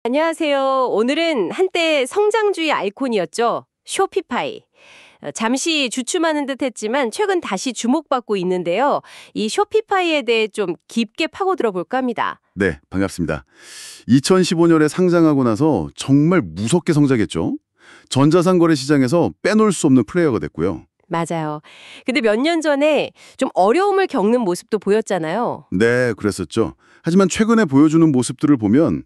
안녕하세요. 오늘은 한때 성장주의 아이콘이었죠. 쇼피파이. 잠시 주춤하는 듯 했지만 최근 다시 주목받고 있는데요. 이 쇼피파이에 대해 좀 깊게 파고들어 볼까 합니다. 네, 반갑습니다. 2015년에 상장하고 나서 정말 무섭게 성장했죠. 전자상거래 시장에서 빼놓을 수 없는 플레이어가 됐고요. 맞아요. 근데 몇 년 전에 좀 어려움을 겪는 모습도 보였잖아요. 네, 그랬었죠. 하지만 최근에 보여주는 모습들을 보면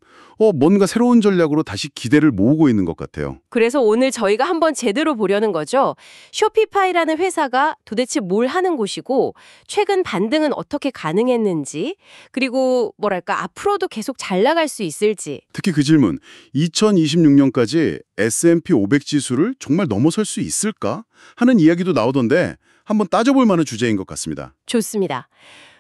뭔가 새로운 전략으로 다시 기대를 모으고 있는 것 같아요. 그래서 오늘 저희가 한번 제대로 보려는 거죠. 쇼피파이라는 회사가 도대체 뭘 하는 곳이고 최근 반등은 어떻게 가능했는지 그리고 뭐랄까 앞으로도 계속 잘 나갈 수 있을지. 특히 그 질문, 2026년까지 S&P 500 지수를 정말 넘어설 수 있을까? 하는 이야기도 나오던데 한번 따져볼 만한 주제인 것 같습니다. 좋습니다.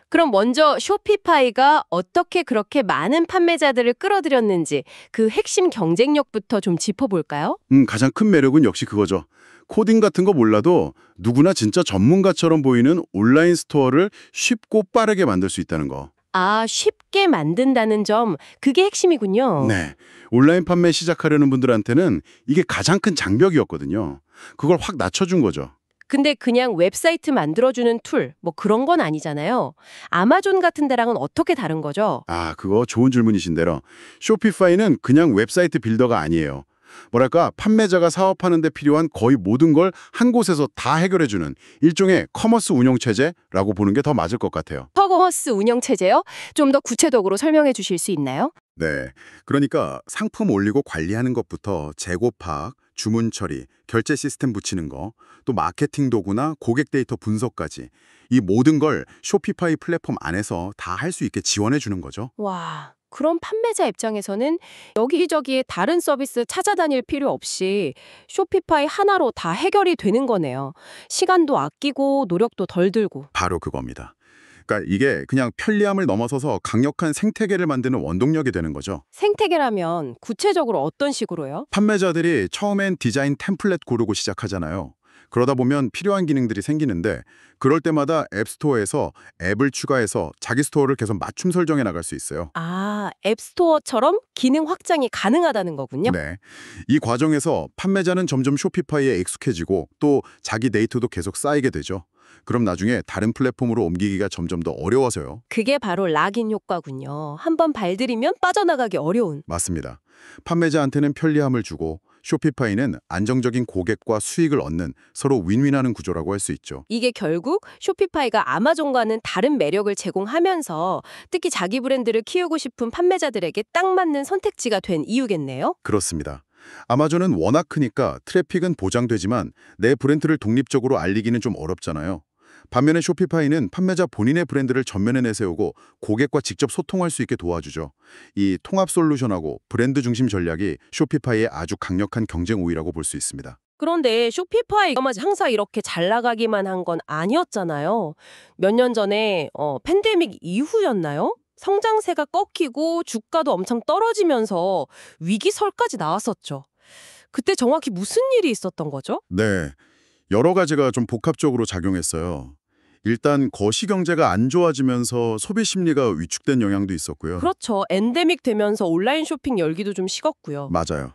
그럼 먼저 쇼피파이가 어떻게 그렇게 많은 판매자들을 끌어들였는지 그 핵심 경쟁력부터 좀 짚어볼까요? 가장 큰 매력은 역시 그거죠. 코딩 같은 거 몰라도 누구나 진짜 전문가처럼 보이는 온라인 스토어를 쉽고 빠르게 만들 수 있다는 거. 아, 쉽게 만든다는 점, 그게 핵심이군요. 네. 온라인 판매 시작하려는 분들한테는 이게 가장 큰 장벽이었거든요. 그걸 확 낮춰준 거죠. 근데 그냥 웹사이트 만들어주는 툴, 뭐 그런 건 아니잖아요. 아마존 같은 데랑은 어떻게 다른 거죠? 아, 그거 좋은 질문이신데요. 쇼피파이는 그냥 웹사이트 빌더가 아니에요. 뭐랄까, 판매자가 사업하는 데 필요한 거의 모든 걸 한 곳에서 다 해결해주는 일종의 커머스 운영체제라고 보는 게 더 맞을 것 같아요. 퍼거허스 운영체제요? 좀 더 구체적으로 설명해 주실 수 있나요? 네. 그러니까 상품 올리고 관리하는 것부터 재고 파악, 주문 처리, 결제 시스템 붙이는 거, 또 마케팅 도구나 고객 데이터 분석까지 이 모든 걸 쇼피파이 플랫폼 안에서 다 할 수 있게 지원해 주는 거죠. 와, 그럼 판매자 입장에서는 여기저기에 다른 서비스 찾아다닐 필요 없이 쇼피파이 하나로 다 해결이 되는 거네요. 시간도 아끼고 노력도 덜 들고. 바로 그겁니다. 그러니까 이게 그냥 편리함을 넘어서서 강력한 생태계를 만드는 원동력이 되는 거죠. 생태계라면 구체적으로 어떤 식으로요? 판매자들이 처음엔 디자인 템플릿 고르고 시작하잖아요. 그러다 보면 필요한 기능들이 생기는데 그럴 때마다 앱스토어에서 앱을 추가해서 자기 스토어를 계속 맞춤 설정해 나갈 수 있어요. 아, 앱스토어처럼 기능 확장이 가능하다는 거군요. 네. 이 과정에서 판매자는 점점 쇼피파이에 익숙해지고 또 자기 데이터도 계속 쌓이게 되죠. 그럼 나중에 다른 플랫폼으로 옮기기가 점점 더 어려워서요. 그게 바로 락인 효과군요. 한번 발들이면 빠져나가기 어려운. 맞습니다. 판매자한테는 편리함을 주고 쇼피파이는 안정적인 고객과 수익을 얻는 서로 윈윈하는 구조라고 할 수 있죠. 이게 결국 쇼피파이가 아마존과는 다른 매력을 제공하면서 특히 자기 브랜드를 키우고 싶은 판매자들에게 딱 맞는 선택지가 된 이유겠네요. 그렇습니다. 아마존은 워낙 크니까 트래픽은 보장되지만 내 브랜드를 독립적으로 알리기는 좀 어렵잖아요. 반면에 쇼피파이는 판매자 본인의 브랜드를 전면에 내세우고 고객과 직접 소통할 수 있게 도와주죠. 이 통합 솔루션하고 브랜드 중심 전략이 쇼피파이의 아주 강력한 경쟁 우위라고 볼 수 있습니다. 그런데 쇼피파이가 항상 이렇게 잘 나가기만 한 건 아니었잖아요. 몇 년 전에 팬데믹 이후였나요? 성장세가 꺾이고 주가도 엄청 떨어지면서 위기설까지 나왔었죠. 그때 정확히 무슨 일이 있었던 거죠? 네, 여러 가지가 좀 복합적으로 작용했어요. 일단 거시 경제가 안 좋아지면서 소비 심리가 위축된 영향도 있었고요. 그렇죠. 엔데믹 되면서 온라인 쇼핑 열기도 좀 식었고요. 맞아요.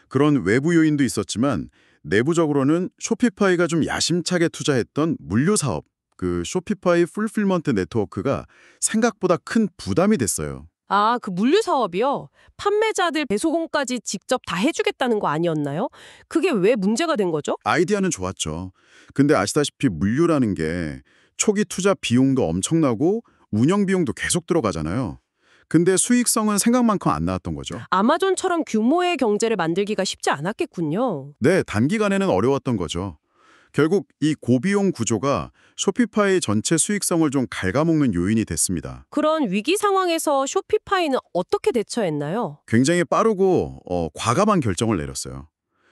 그런 외부 요인도 있었지만 내부적으로는 쇼피파이가 좀 야심차게 투자했던 물류 사업, 그 쇼피파이 풀필먼트 네트워크가 생각보다 큰 부담이 됐어요. 아, 그 물류 사업이요? 판매자들 배송까지 직접 다 해주겠다는 거 아니었나요? 그게 왜 문제가 된 거죠? 아이디어는 좋았죠. 근데 아시다시피 물류라는 게 초기 투자 비용도 엄청나고 운영 비용도 계속 들어가잖아요. 근데 수익성은 생각만큼 안 나왔던 거죠. 아마존처럼 규모의 경제를 만들기가 쉽지 않았겠군요. 네, 단기간에는 어려웠던 거죠. 결국 이 고비용 구조가 쇼피파이 전체 수익성을 좀 갉아먹는 요인이 됐습니다. 그런 위기 상황에서 쇼피파이는 어떻게 대처했나요? 굉장히 빠르고 과감한 결정을 내렸어요.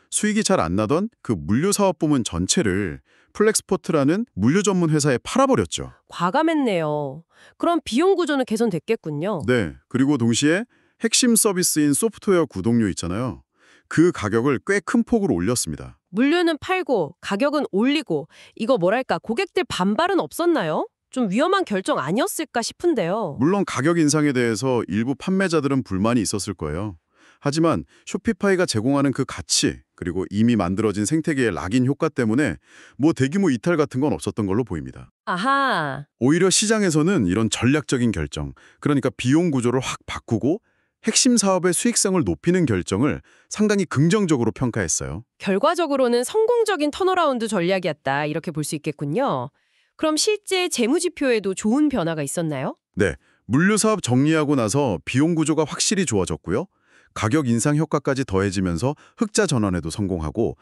수익이 잘 안 나던 그 물류 사업 부문 전체를 플렉스포트라는 물류 전문 회사에 팔아버렸죠. 과감했네요. 그럼 비용 구조는 개선됐겠군요. 네, 그리고 동시에 핵심 서비스인 소프트웨어 구독료 있잖아요. 그 가격을 꽤 큰 폭으로 올렸습니다. 물류는 팔고 가격은 올리고 이거 뭐랄까 고객들 반발은 없었나요? 좀 위험한 결정 아니었을까 싶은데요. 물론 가격 인상에 대해서 일부 판매자들은 불만이 있었을 거예요. 하지만 쇼피파이가 제공하는 그 가치, 그리고 이미 만들어진 생태계의 락인 효과 때문에 뭐 대규모 이탈 같은 건 없었던 걸로 보입니다. 아하. 오히려 시장에서는 이런 전략적인 결정, 그러니까 비용 구조를 확 바꾸고 핵심 사업의 수익성을 높이는 결정을 상당히 긍정적으로 평가했어요. 결과적으로는 성공적인 턴어라운드 전략이었다. 이렇게 볼 수 있겠군요. 그럼 실제 재무지표에도 좋은 변화가 있었나요? 네, 물류 사업 정리하고 나서 비용 구조가 확실히 좋아졌고요. 가격 인상 효과까지 더해지면서 흑자 전환에도 성공하고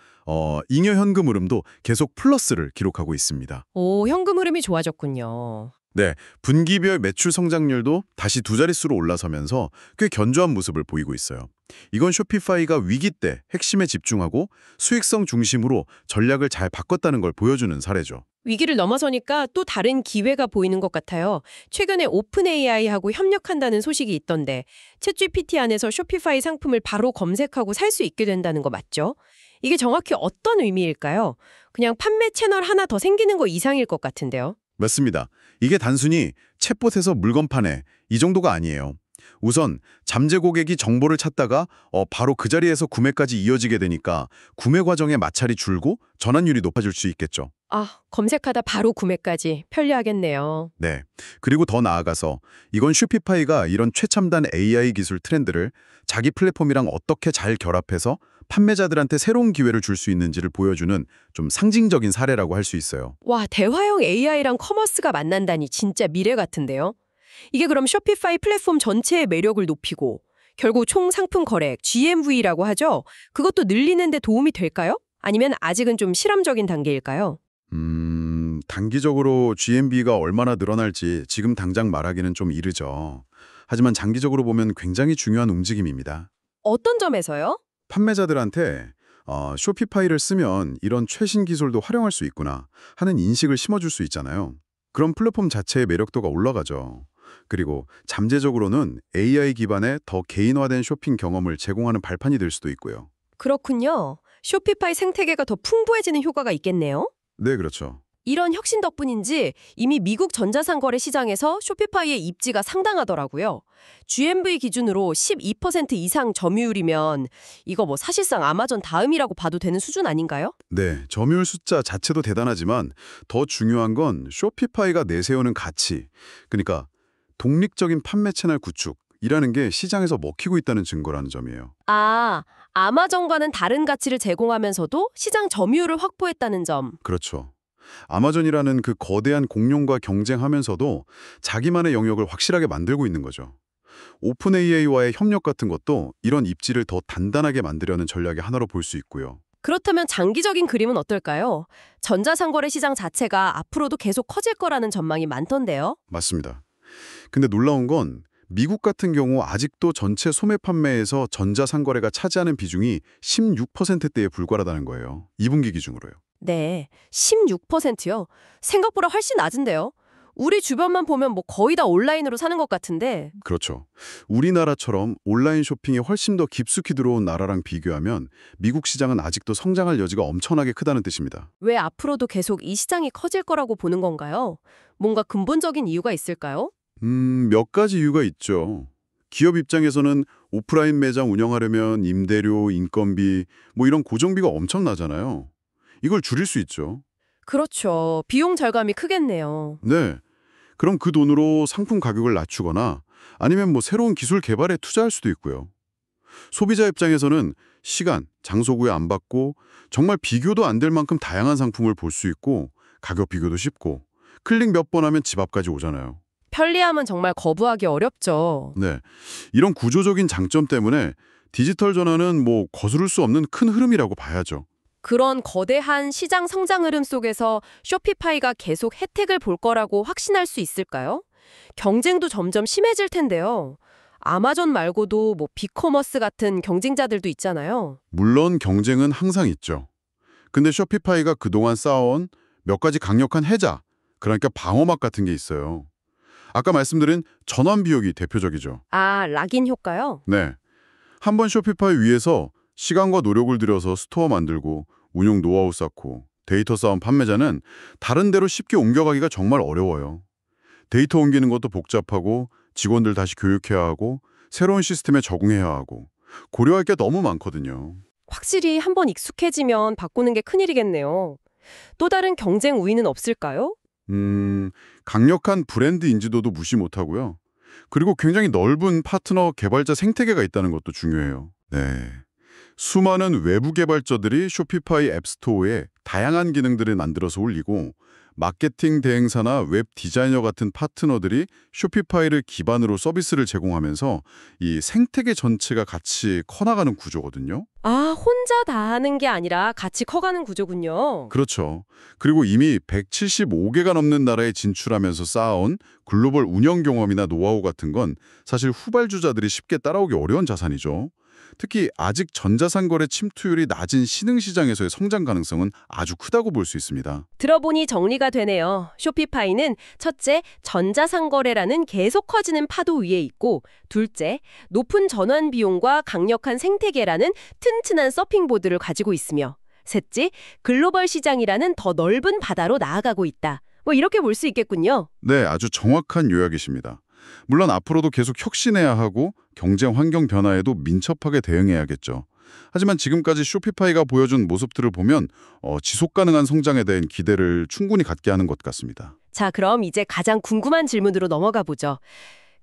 잉여 현금 흐름도 계속 플러스를 기록하고 있습니다. 오, 현금 흐름이 좋아졌군요. 네, 분기별 매출 성장률도 다시 두 자릿수로 올라서면서 꽤 견조한 모습을 보이고 있어요. 이건 쇼피파이가 위기 때 핵심에 집중하고 수익성 중심으로 전략을 잘 바꿨다는 걸 보여주는 사례죠. 위기를 넘어서니까 또 다른 기회가 보이는 것 같아요. 최근에 오픈 AI하고 협력한다는 소식이 있던데 챗GPT 안에서 쇼피파이 상품을 바로 검색하고 살 수 있게 된다는 거 맞죠? 이게 정확히 어떤 의미일까요? 그냥 판매 채널 하나 더 생기는 거 이상일 것 같은데요. 맞습니다. 이게 단순히 챗봇에서 물건 파네 이 정도가 아니에요. 우선 잠재 고객이 정보를 찾다가 바로 그 자리에서 구매까지 이어지게 되니까 구매 과정의 마찰이 줄고 전환율이 높아질 수 있겠죠. 아, 검색하다 바로 구매까지 편리하겠네요. 네. 그리고 더 나아가서 이건 쇼피파이가 이런 최첨단 AI 기술 트렌드를 자기 플랫폼이랑 어떻게 잘 결합해서 판매자들한테 새로운 기회를 줄 수 있는지를 보여주는 좀 상징적인 사례라고 할 수 있어요. 와, 대화형 AI랑 커머스가 만난다니 진짜 미래 같은데요. 이게 그럼 쇼피파이 플랫폼 전체의 매력을 높이고 결국 총 상품 거래액 GMV라고 하죠. 그것도 늘리는 데 도움이 될까요? 아니면 아직은 좀 실험적인 단계일까요? 단기적으로 GMB가 얼마나 늘어날지 지금 당장 말하기는 좀 이르죠. 하지만 장기적으로 보면 굉장히 중요한 움직임입니다. 어떤 점에서요? 판매자들한테 쇼피파이를 쓰면 이런 최신 기술도 활용할 수 있구나 하는 인식을 심어줄 수 있잖아요. 그럼 플랫폼 자체의 매력도가 올라가죠. 그리고 잠재적으로는 AI 기반의 더 개인화된 쇼핑 경험을 제공하는 발판이 될 수도 있고요. 그렇군요. 쇼피파이 생태계가 더 풍부해지는 효과가 있겠네요. 네, 그렇죠. 이런 혁신 덕분인지 이미 미국 전자상거래 시장에서 쇼피파이의 입지가 상당하더라고요. GMV 기준으로 12% 이상 점유율이면 이거 뭐 사실상 아마존 다음이라고 봐도 되는 수준 아닌가요? 네, 점유율 숫자 자체도 대단하지만 더 중요한 건 쇼피파이가 내세우는 가치, 그러니까 독립적인 판매 채널 구축이라는 게 시장에서 먹히고 있다는 증거라는 점이에요. 아, 아마존과는 다른 가치를 제공하면서도 시장 점유율을 확보했다는 점. 그렇죠. 아마존이라는 그 거대한 공룡과 경쟁하면서도 자기만의 영역을 확실하게 만들고 있는 거죠. 오픈 AI와의 협력 같은 것도 이런 입지를 더 단단하게 만들려는 전략의 하나로 볼 수 있고요. 그렇다면 장기적인 그림은 어떨까요? 전자상거래 시장 자체가 앞으로도 계속 커질 거라는 전망이 많던데요. 맞습니다. 근데 놀라운 건 미국 같은 경우 아직도 전체 소매 판매에서 전자상거래가 차지하는 비중이 16%대에 불과하다는 거예요. 2분기 기준으로요. 네, 16%요. 생각보다 훨씬 낮은데요. 우리 주변만 보면 뭐 거의 다 온라인으로 사는 것 같은데. 그렇죠. 우리나라처럼 온라인 쇼핑이 훨씬 더 깊숙이 들어온 나라랑 비교하면 미국 시장은 아직도 성장할 여지가 엄청나게 크다는 뜻입니다. 왜 앞으로도 계속 이 시장이 커질 거라고 보는 건가요? 뭔가 근본적인 이유가 있을까요? 몇 가지 이유가 있죠. 기업 입장에서는 오프라인 매장 운영하려면 임대료, 인건비, 뭐 이런 고정비가 엄청나잖아요. 이걸 줄일 수 있죠. 그렇죠. 비용 절감이 크겠네요. 네. 그럼 그 돈으로 상품 가격을 낮추거나 아니면 뭐 새로운 기술 개발에 투자할 수도 있고요. 소비자 입장에서는 시간, 장소 구애 안 받고 정말 비교도 안 될 만큼 다양한 상품을 볼 수 있고 가격 비교도 쉽고 클릭 몇 번 하면 집 앞까지 오잖아요. 편리함은 정말 거부하기 어렵죠. 네. 이런 구조적인 장점 때문에 디지털 전환은 뭐 거스를 수 없는 큰 흐름이라고 봐야죠. 그런 거대한 시장 성장 흐름 속에서 쇼피파이가 계속 혜택을 볼 거라고 확신할 수 있을까요? 경쟁도 점점 심해질 텐데요. 아마존 말고도 뭐 빅커머스 같은 경쟁자들도 있잖아요. 물론 경쟁은 항상 있죠. 근데 쇼피파이가 그동안 쌓아온 몇 가지 강력한 해자, 그러니까 방어막 같은 게 있어요. 아까 말씀드린 전환 비용이 대표적이죠. 아, 락인 효과요? 네. 한번 쇼피파이 위에서 시간과 노력을 들여서 스토어 만들고 운영 노하우 쌓고 데이터 쌓은 판매자는 다른 데로 쉽게 옮겨가기가 정말 어려워요. 데이터 옮기는 것도 복잡하고 직원들 다시 교육해야 하고 새로운 시스템에 적응해야 하고 고려할 게 너무 많거든요. 확실히 한번 익숙해지면 바꾸는 게 큰일이겠네요. 또 다른 경쟁 우위는 없을까요? 음, 강력한 브랜드 인지도도 무시 못하고요. 그리고 굉장히 넓은 파트너 개발자 생태계가 있다는 것도 중요해요. 네. 수많은 외부 개발자들이 쇼피파이 앱스토어에 다양한 기능들을 만들어서 올리고 마케팅 대행사나 웹 디자이너 같은 파트너들이 쇼피파이를 기반으로 서비스를 제공하면서 이 생태계 전체가 같이 커나가는 구조거든요. 아, 혼자 다 하는 게 아니라 같이 커가는 구조군요. 그렇죠. 그리고 이미 175개가 넘는 나라에 진출하면서 쌓아온 글로벌 운영 경험이나 노하우 같은 건 사실 후발주자들이 쉽게 따라오기 어려운 자산이죠. 특히 아직 전자상거래 침투율이 낮은 신흥시장에서의 성장 가능성은 아주 크다고 볼 수 있습니다. 들어보니 정리가 되네요. 쇼피파이는 첫째, 전자상거래라는 계속 커지는 파도 위에 있고, 둘째, 높은 전환 비용과 강력한 생태계라는 튼튼한 서핑보드를 가지고 있으며, 셋째, 글로벌 시장이라는 더 넓은 바다로 나아가고 있다. 뭐 이렇게 볼 수 있겠군요. 네, 아주 정확한 요약이십니다. 물론 앞으로도 계속 혁신해야 하고 경쟁 환경 변화에도 민첩하게 대응해야겠죠. 하지만 지금까지 쇼피파이가 보여준 모습들을 보면 지속 가능한 성장에 대한 기대를 충분히 갖게 하는 것 같습니다. 자, 그럼 이제 가장 궁금한 질문으로 넘어가 보죠.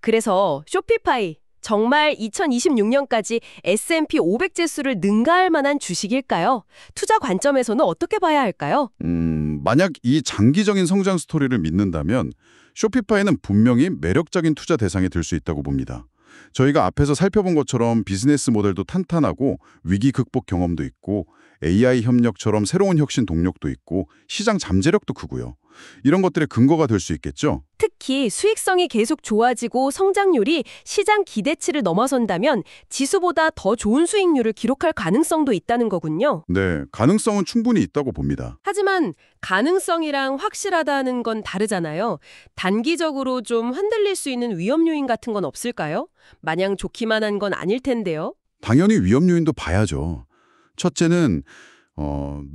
그래서 쇼피파이, 정말 2026년까지 S&P 500 지수를 능가할 만한 주식일까요? 투자 관점에서는 어떻게 봐야 할까요? 만약 이 장기적인 성장 스토리를 믿는다면 쇼피파이는 분명히 매력적인 투자 대상이 될 수 있다고 봅니다. 저희가 앞에서 살펴본 것처럼 비즈니스 모델도 탄탄하고 위기 극복 경험도 있고 AI 협력처럼 새로운 혁신 동력도 있고 시장 잠재력도 크고요. 이런 것들의 근거가 될 수 있겠죠? 특히 수익성이 계속 좋아지고 성장률이 시장 기대치를 넘어선다면 지수보다 더 좋은 수익률을 기록할 가능성도 있다는 거군요. 네, 가능성은 충분히 있다고 봅니다. 하지만 가능성이랑 확실하다는 건 다르잖아요. 단기적으로 좀 흔들릴 수 있는 위험 요인 같은 건 없을까요? 마냥 좋기만 한 건 아닐 텐데요. 당연히 위험 요인도 봐야죠. 첫째는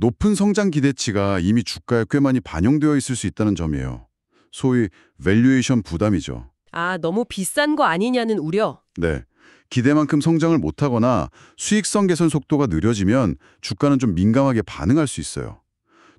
높은 성장 기대치가 이미 주가에 꽤 많이 반영되어 있을 수 있다는 점이에요. 소위 밸류에이션 부담이죠. 아, 너무 비싼 거 아니냐는 우려. 네. 기대만큼 성장을 못하거나 수익성 개선 속도가 느려지면 주가는 좀 민감하게 반응할 수 있어요.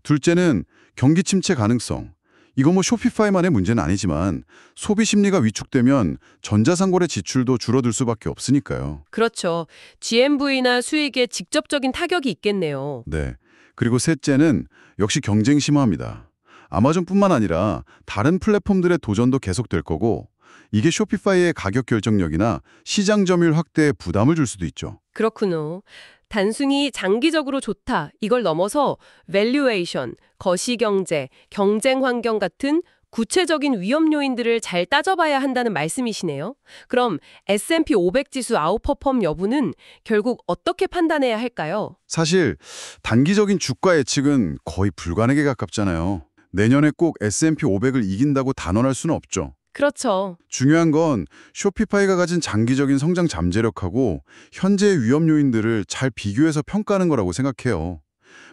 둘째는 경기 침체 가능성. 이거 뭐 쇼피파이만의 문제는 아니지만 소비 심리가 위축되면 전자상거래 지출도 줄어들 수밖에 없으니까요. 그렇죠. GMV나 수익에 직접적인 타격이 있겠네요. 네. 그리고 셋째는 역시 경쟁 심화입니다. 아마존뿐만 아니라 다른 플랫폼들의 도전도 계속될 거고 이게 쇼피파이의 가격 결정력이나 시장 점유율 확대에 부담을 줄 수도 있죠. 그렇군요. 단순히 장기적으로 좋다, 이걸 넘어서 밸류에이션, 거시경제, 경쟁 환경 같은 구체적인 위험 요인들을 잘 따져봐야 한다는 말씀이시네요. 그럼 S&P 500 지수 아웃퍼폼 여부는 결국 어떻게 판단해야 할까요? 사실 단기적인 주가 예측은 거의 불가능에 가깝잖아요. 내년에 꼭 S&P 500을 이긴다고 단언할 수는 없죠. 그렇죠. 중요한 건 쇼피파이가 가진 장기적인 성장 잠재력하고 현재의 위험 요인들을 잘 비교해서 평가하는 거라고 생각해요.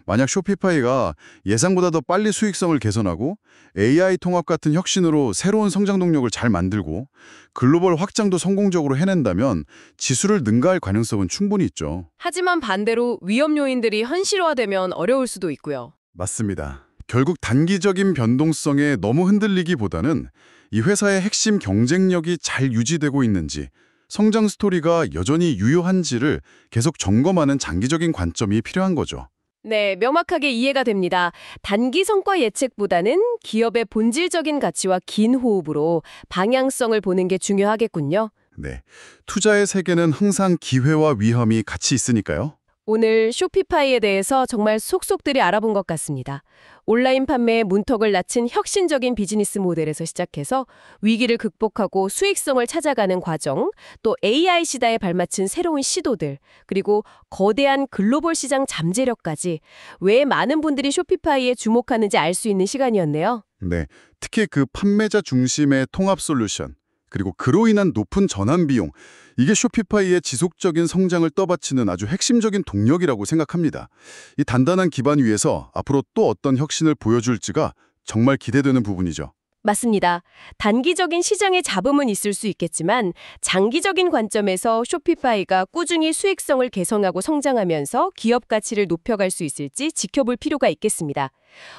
만약 쇼피파이가 예상보다 더 빨리 수익성을 개선하고 AI 통합 같은 혁신으로 새로운 성장 동력을 잘 만들고 글로벌 확장도 성공적으로 해낸다면 지수를 능가할 가능성은 충분히 있죠. 하지만 반대로 위험 요인들이 현실화되면 어려울 수도 있고요. 맞습니다. 결국 단기적인 변동성에 너무 흔들리기보다는 이 회사의 핵심 경쟁력이 잘 유지되고 있는지, 성장 스토리가 여전히 유효한지를 계속 점검하는 장기적인 관점이 필요한 거죠. 네, 명확하게 이해가 됩니다. 단기 성과 예측보다는 기업의 본질적인 가치와 긴 호흡으로 방향성을 보는 게 중요하겠군요. 네, 투자의 세계는 항상 기회와 위험이 같이 있으니까요. 오늘 쇼피파이에 대해서 정말 속속들이 알아본 것 같습니다. 온라인 판매의 문턱을 낮춘 혁신적인 비즈니스 모델에서 시작해서 위기를 극복하고 수익성을 찾아가는 과정, 또 AI 시대에 발맞춘 새로운 시도들, 그리고 거대한 글로벌 시장 잠재력까지 왜 많은 분들이 쇼피파이에 주목하는지 알 수 있는 시간이었네요. 네, 특히 그 판매자 중심의 통합 솔루션, 그리고 그로 인한 높은 전환 비용, 이게 쇼피파이의 지속적인 성장을 떠받치는 아주 핵심적인 동력이라고 생각합니다. 이 단단한 기반 위에서 앞으로 또 어떤 혁신을 보여줄지가 정말 기대되는 부분이죠. 맞습니다. 단기적인 시장의 잡음은 있을 수 있겠지만 장기적인 관점에서 쇼피파이가 꾸준히 수익성을 개선하고 성장하면서 기업 가치를 높여갈 수 있을지 지켜볼 필요가 있겠습니다.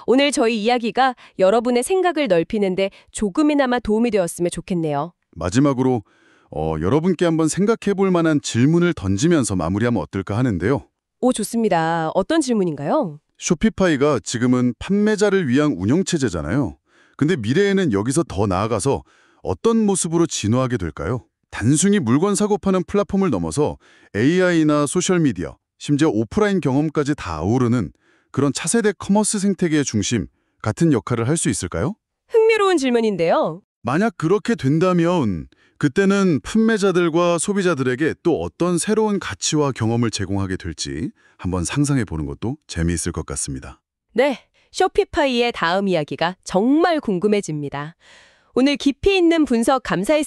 오늘 저희 이야기가 여러분의 생각을 넓히는데 조금이나마 도움이 되었으면 좋겠네요. 마지막으로 여러분께 한번 생각해 볼 만한 질문을 던지면서 마무리하면 어떨까 하는데요. 오, 좋습니다. 어떤 질문인가요? 쇼피파이가 지금은 판매자를 위한 운영체제잖아요. 근데 미래에는 여기서 더 나아가서 어떤 모습으로 진화하게 될까요? 단순히 물건 사고 파는 플랫폼을 넘어서 AI나 소셜미디어, 심지어 오프라인 경험까지 다 아우르는 그런 차세대 커머스 생태계의 중심 같은 역할을 할 수 있을까요? 흥미로운 질문인데요. 만약 그렇게 된다면 그때는 판매자들과 소비자들에게 또 어떤 새로운 가치와 경험을 제공하게 될지 한번 상상해 보는 것도 재미있을 것 같습니다. 네, 쇼피파이의 다음 이야기가 정말 궁금해집니다. 오늘 깊이 있는 분석 감사했습니다.